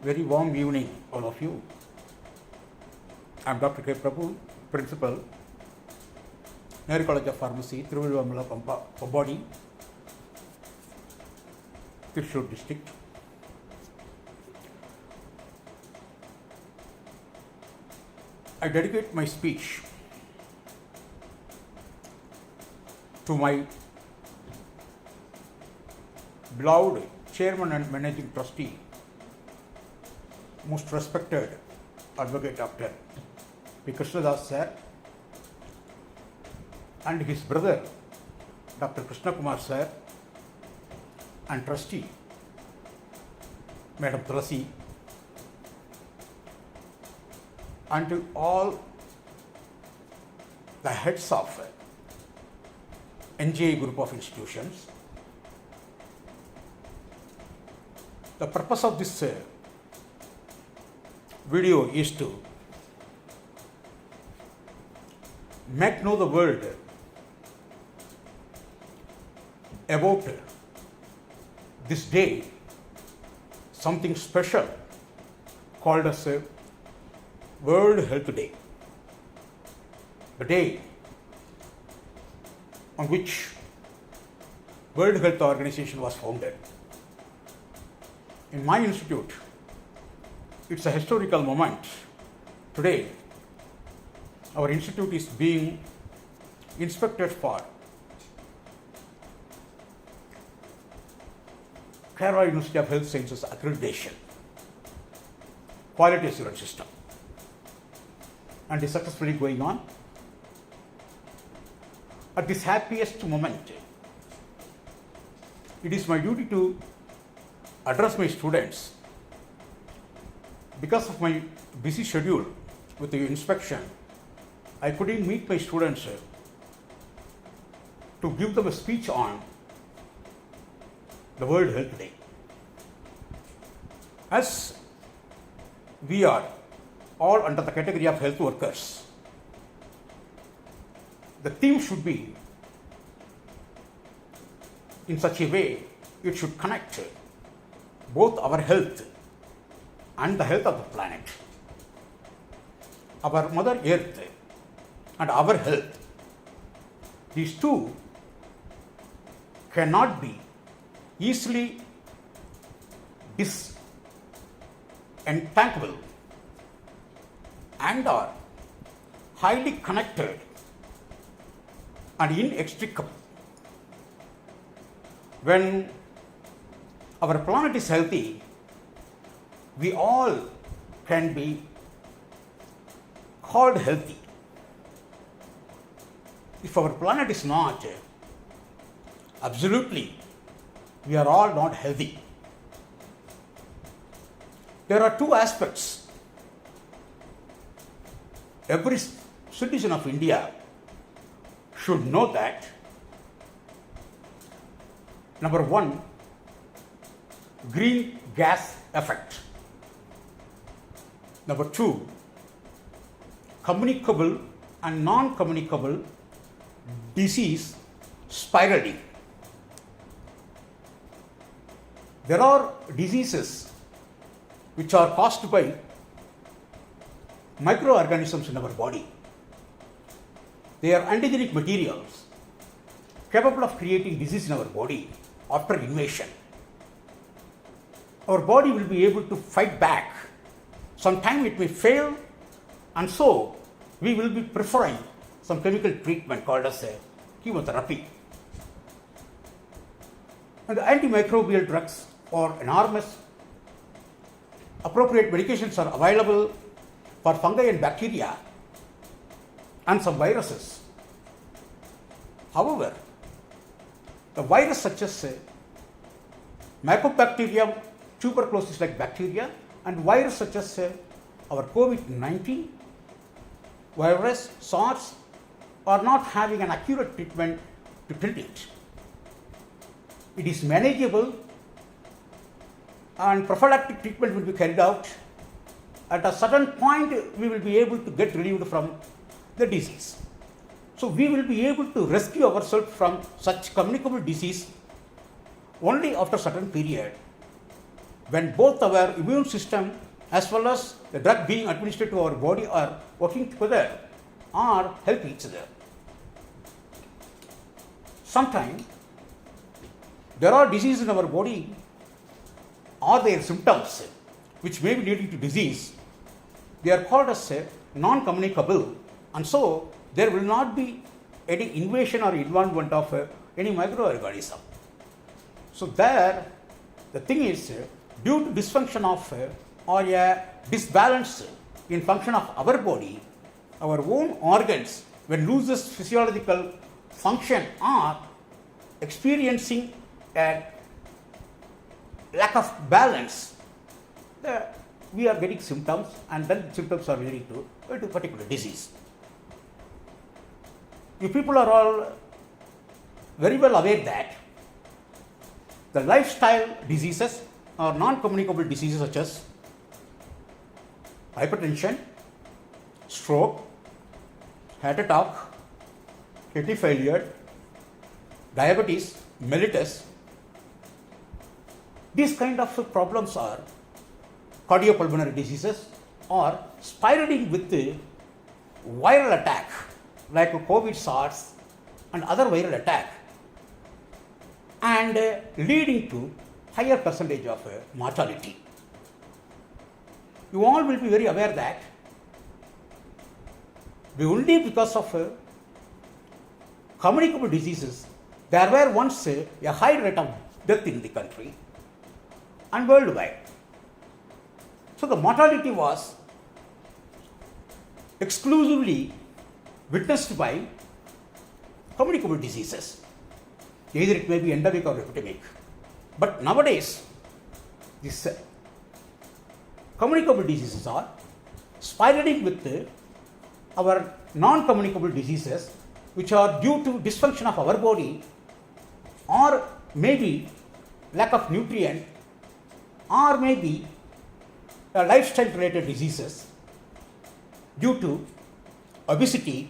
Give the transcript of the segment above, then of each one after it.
Very warm evening, all of you. I am Dr. K. Prabhu, Principal, Nehru College of Pharmacy, Thiruvallur Pambadi, Thrissur District. I dedicate my speech to my beloved Chairman and Managing Trustee, most respected Advocate Dr. P. Krishnadas sir, and his brother Dr. Krishna Kumar sir, and Trustee Madam Tulasi, and to all the heads of NGI group of institutions. The purpose of this video is to make know the world about this day, something special called as World Health Day, the day on which World Health Organization was founded. In my institute, it's a historical moment. Today, our institute is being inspected for Kerala University of Health Sciences accreditation, quality assurance system, and is successfully going on. At this happiest moment, it is my duty to address my students. Because of my busy schedule with the inspection, I couldn't meet my students to give them a speech on the World Health Day. As we are all under the category of health workers, the theme should be in such a way it should connect both our health and the health of the planet. Our Mother Earth and our health, these two cannot be easily disentangled and are highly connected and inextricable. When our planet is healthy, we all can be called healthy. If our planet is not, absolutely, we are all not healthy. There are two aspects. Every citizen of India should know that. Number one, green gas effect. Number two, communicable and non-communicable disease spiraling. There are diseases which are caused by microorganisms in our body. They are antigenic materials capable of creating disease in our body after invasion. Our body will be able to fight back. Sometime it may fail, and so we will be preferring some chemical treatment called as chemotherapy. And the antimicrobial drugs are enormous. Appropriate medications are available for fungi and bacteria and some viruses. However, the virus such as Mycobacterium tuberculosis like bacteria and virus such as our COVID-19 virus, SARS, are not having an accurate treatment to treat it. It is manageable and prophylactic treatment will be carried out. At a certain point, we will be able to get relieved from the disease. So we will be able to rescue ourselves from such communicable disease only after a certain period when both our immune system as well as the drug being administered to our body are working together or help each other. Sometimes there are diseases in our body or their symptoms which may be leading to disease. They are called as non-communicable, and so there will not be any invasion or involvement of any microorganism. So there, the thing is, due to dysfunction of or a disbalance in function of our body, our own organs, when loses physiological function, are experiencing a lack of balance. We are getting symptoms, and then symptoms are leading to a particular disease. You people are all very well aware that the lifestyle diseases or non-communicable diseases such as hypertension, stroke, heart attack, kidney failure, diabetes, mellitus, these kind of problems are cardiopulmonary diseases or spiraling with the viral attack like COVID, SARS and other viral attack, and leading to higher percentage of mortality. You all will be very aware that only because of communicable diseases there were once a high rate of death in the country and worldwide. So the mortality was exclusively witnessed by communicable diseases. Either it may be endemic or epidemic. But nowadays, these communicable diseases are spiraling with our non-communicable diseases, which are due to dysfunction of our body or maybe lack of nutrient or maybe lifestyle related diseases due to obesity,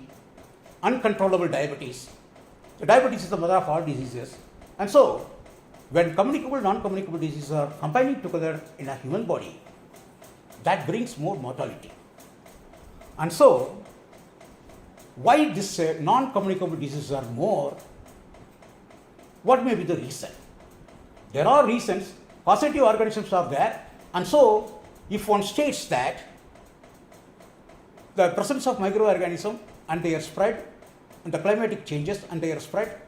uncontrollable diabetes. So diabetes is the mother of all diseases, and so when communicable, non-communicable diseases are combining together in a human body, that brings more mortality. And so, why this non-communicable diseases are more? What may be the reason? There are reasons. Positive organisms are there, and so if one states that the presence of microorganisms and their spread, and the climatic changes and their spread,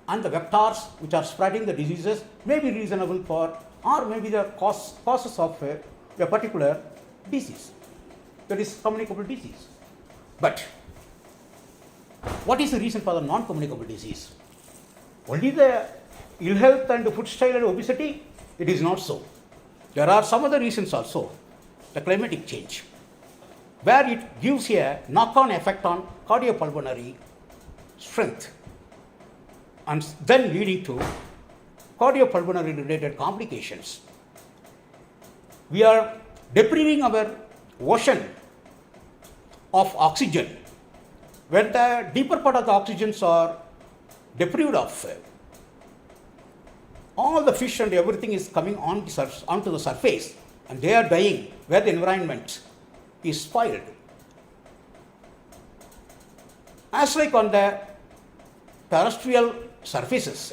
and the vectors which are spreading the diseases may be reasonable for, or maybe the causes of a particular disease, that is communicable disease. But what is the reason for the non-communicable disease? Only the ill health and food style and obesity? It is not so. There are some other reasons also. The climatic change, where it gives a knock-on effect on cardiopulmonary strength and then leading to cardiopulmonary related complications. We are depriving our ocean of oxygen. When the deeper part of the oxygens are deprived of, all the fish and everything is coming onto the surface, and they are dying where the environment is spoiled. As like on the terrestrial surfaces,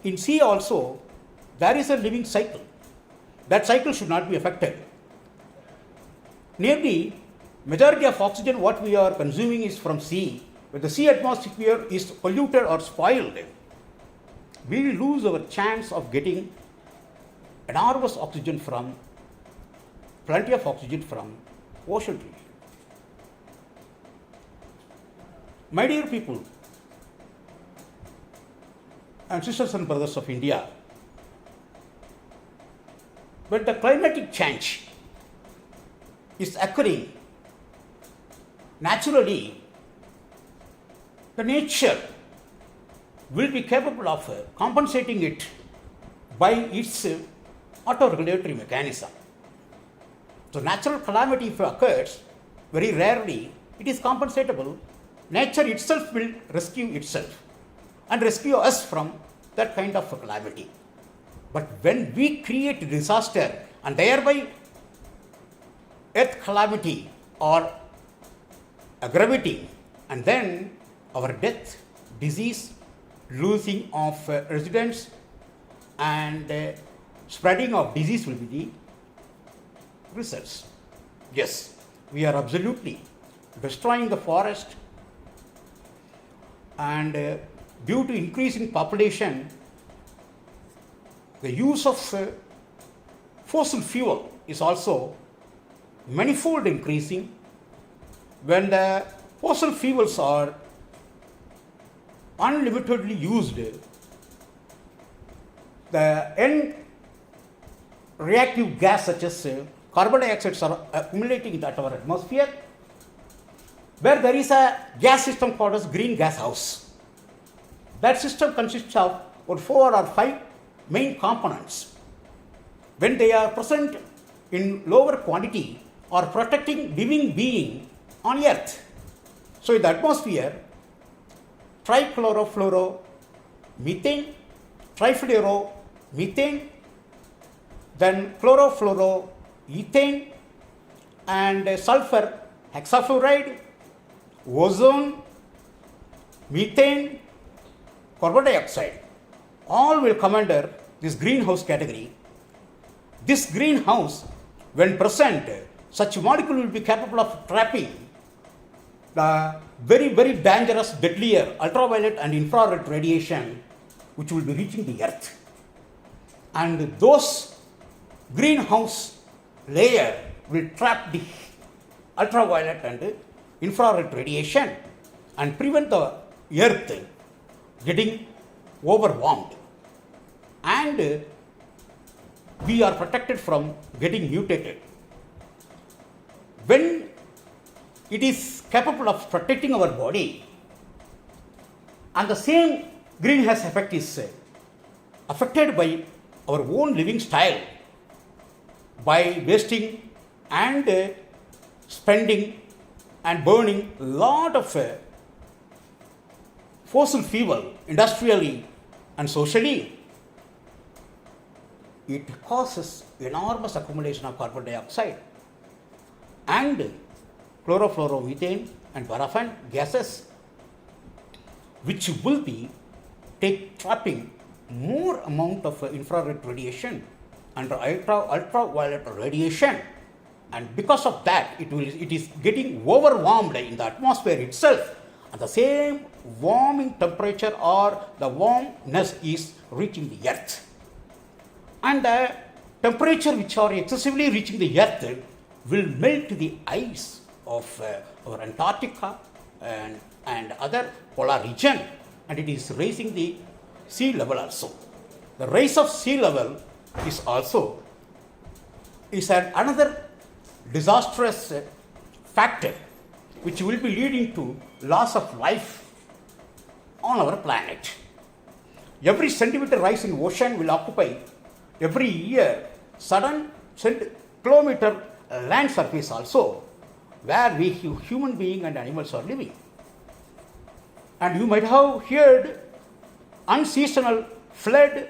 in sea also there is a living cycle. That cycle should not be affected. Nearly majority of oxygen what we are consuming is from sea. When the sea atmosphere is polluted or spoiled, we lose our chance of getting enormous oxygen from, plenty of oxygen from ocean trees. My dear people and sisters and brothers of India, when the climatic change is occurring, naturally the nature will be capable of compensating it by its auto-regulatory mechanism. So natural calamity if it occurs, very rarely it is compensatable. Nature itself will rescue itself and rescue us from that kind of calamity. But when we create disaster and thereby earth calamity or aggravating, and then our death, disease, losing of residents, and spreading of disease will be the results. Yes, we are absolutely destroying the forest, and due to increasing population, the use of fossil fuel is also manifold increasing. When the fossil fuels are unlimitedly used, the end reactive gas such as carbon dioxide are accumulating in our atmosphere, where there is a gas system called as green gas house. That system consists of 4 or 5 main components. When they are present in lower quantity, are protecting living being on earth. So in the atmosphere, trichlorofluoromethane, trifluoromethane, then chlorofluoroethane, and sulfur hexafluoride, ozone, methane, carbon dioxide, all will come under this greenhouse category. This greenhouse, when present, such molecule will be capable of trapping the very, very dangerous, deadlier ultraviolet and infrared radiation which will be reaching the earth. And those greenhouse layer will trap the ultraviolet and infrared radiation and prevent the earth getting overwhelmed. And we are protected from getting mutated. When it is capable of protecting our body, and the same greenhouse effect is affected by our own living style, by wasting and spending and burning a lot of fossil fuel industrially and socially, it causes enormous accumulation of carbon dioxide and chlorofluoromethane and paraffin gases, which will be trapping more amount of infrared radiation and ultraviolet radiation, and because of that it is getting overwhelmed in the atmosphere itself, and the same warming temperature or the warmness is reaching the earth, and the temperature which are excessively reaching the earth will melt the ice of our Antarctica and other polar region, and it is raising the sea level also. The rise of sea level is also another disastrous factor which will be leading to loss of life on our planet. Every centimeter rise in ocean will occupy every year sudden kilometer land surface also, where we human beings and animals are living. And you might have heard unseasonal flood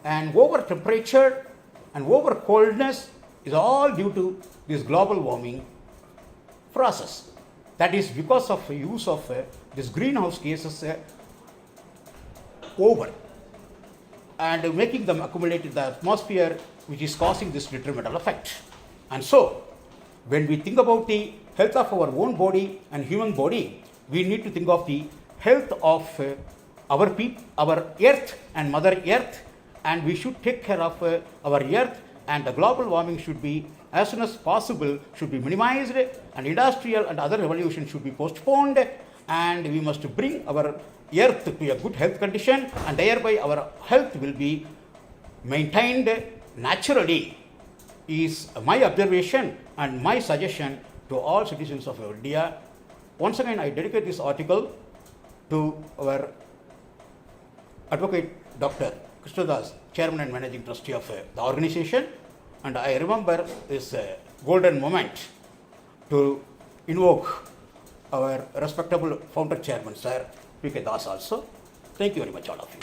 and over temperature and over coldness is all due to this global warming process. That is because of the use of this greenhouse gases over and making them accumulate in the atmosphere, which is causing this detrimental effect. And so, when we think about the health of our own body and human body, we need to think of the health of our earth and Mother Earth, and we should take care of our earth, and the global warming should be, as soon as possible, should be minimized, and industrial and other revolutions should be postponed, and we must bring our earth to a good health condition, and thereby our health will be maintained naturally, is my observation and my suggestion to all citizens of India. Once again, I dedicate this article to our Advocate Dr. Krishnadas, Chairman and Managing Trustee of the organization, and I remember this golden moment to invoke our respectable founder chairman, Sir P.K. Das also. Thank you very much, all of you.